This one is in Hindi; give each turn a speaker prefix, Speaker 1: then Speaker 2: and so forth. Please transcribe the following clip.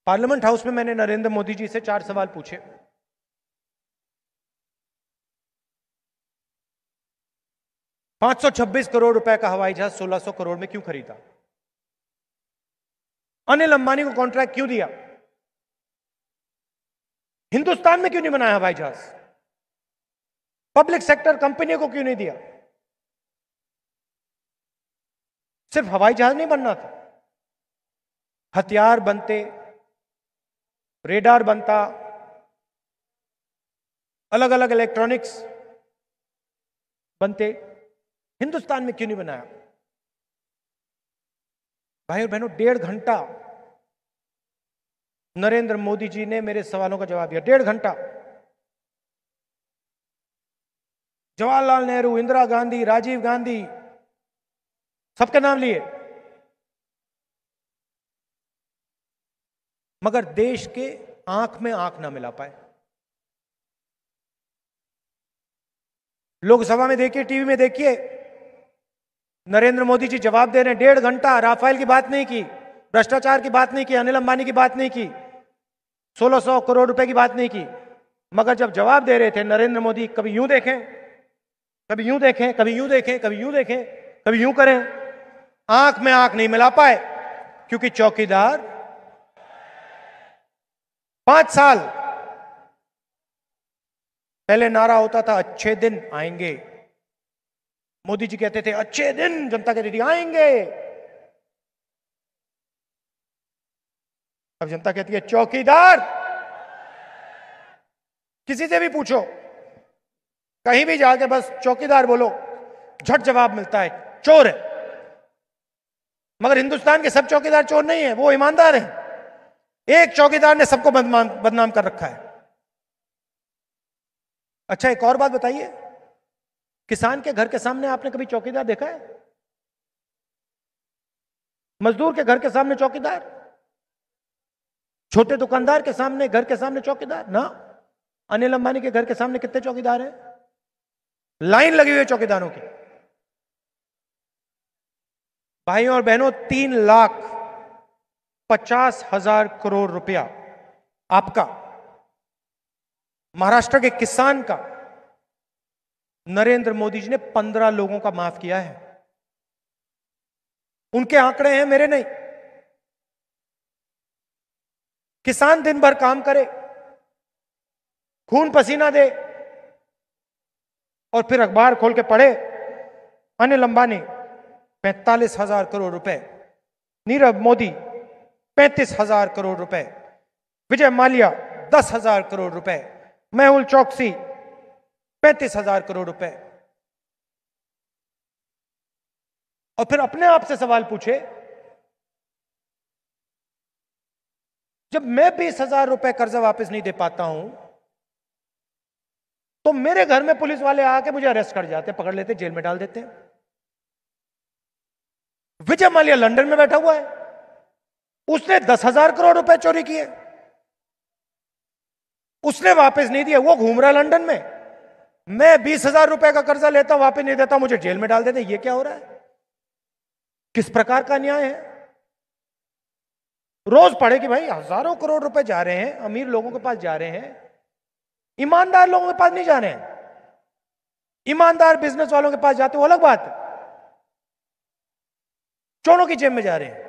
Speaker 1: पार्लियामेंट हाउस में मैंने नरेंद्र मोदी जी से 4 सवाल पूछे। 526 करोड़ रुपए का हवाई जहाज 1600 करोड़ में क्यों खरीदा? अनिल अंबानी को कॉन्ट्रैक्ट क्यों दिया? हिंदुस्तान में क्यों नहीं बनाया हवाई जहाज? पब्लिक सेक्टर कंपनी को क्यों नहीं दिया? सिर्फ हवाई जहाज नहीं बनना था, हथियार बनते, रेडार बनता, अलग अलग इलेक्ट्रॉनिक्स बनते। हिंदुस्तान में क्यों नहीं बनाया? भाई और बहनों, 1.5 घंटा नरेंद्र मोदी जी ने मेरे सवालों का जवाब दिया। 1.5 घंटा। जवाहरलाल नेहरू, इंदिरा गांधी, राजीव गांधी, सबके नाम लिए, मगर देश के आंख में आंख ना मिला पाए। लोकसभा में देखिए, टीवी में देखिए, नरेंद्र मोदी जी जवाब दे रहे हैं। 1.5 घंटा राफेल की बात नहीं की, भ्रष्टाचार की बात नहीं की, अनिल अंबानी की बात नहीं की, 1600 करोड़ रुपए की बात नहीं की, मगर जब जवाब दे रहे थे नरेंद्र मोदी, कभी यूं देखें, कभी यूं देखें, कभी यूं देखें, कभी यूं देखें, कभी यूं करें, आंख में आंख नहीं मिला पाए। क्योंकि चौकीदार 5 साल पहले नारा होता था, अच्छे दिन आएंगे। मोदी जी कहते थे अच्छे दिन, जनता कहती थी आएंगे। अब जनता कहती है चौकीदार। किसी से भी पूछो, कहीं भी जाके बस चौकीदार बोलो, झट जवाब मिलता है, चोर है। मगर हिंदुस्तान के सब चौकीदार चोर नहीं है, वो ईमानदार हैं। एक चौकीदार ने सबको बदनाम कर रखा है। अच्छा, एक और बात बताइए, किसान के घर के सामने आपने कभी चौकीदार देखा है? मजदूर के घर के सामने चौकीदार? छोटे दुकानदार के सामने, घर के सामने चौकीदार ना? अनिल अंबानी के घर के सामने कितने चौकीदार हैं? लाइन लगी हुई है चौकीदारों की। भाइयों और बहनों, 3,50,000 करोड़ रुपया आपका, महाराष्ट्र के किसान का, नरेंद्र मोदी जी ने 15 लोगों का माफ किया है। उनके आंकड़े हैं, मेरे नहीं। किसान दिन भर काम करे, खून पसीना दे, और फिर अखबार खोल के पढ़े, अनिल अंबानी 45,000 करोड़ रुपए, नीरव मोदी 35,000 करोड़ रुपए, विजय माल्या 10,000 करोड़ रुपए, मेहुल चौकसी 35,000 करोड़ रुपए। और फिर अपने आप से सवाल पूछे, जब मैं 20,000 रुपए कर्जा वापस नहीं दे पाता हूं, तो मेरे घर में पुलिस वाले आके मुझे अरेस्ट कर जाते, पकड़ लेते, जेल में डाल देते। विजय माल्या लंदन में बैठा हुआ है, उसने 10,000 करोड़ रुपए चोरी किए, उसने वापस नहीं दिया, वो घूम रहा है लंदन में। मैं 20,000 रुपए का कर्जा लेता हूं, वापस नहीं देता, मुझे जेल में डाल देते। ये क्या हो रहा है? किस प्रकार का न्याय है? रोज पढ़े कि भाई हजारों करोड़ रुपए जा रहे हैं, अमीर लोगों के पास जा रहे हैं, ईमानदार लोगों के पास नहीं जा रहे हैं। ईमानदार बिजनेस वालों के पास जाते, वो अलग बात है, चोरों की जेब में जा रहे हैं।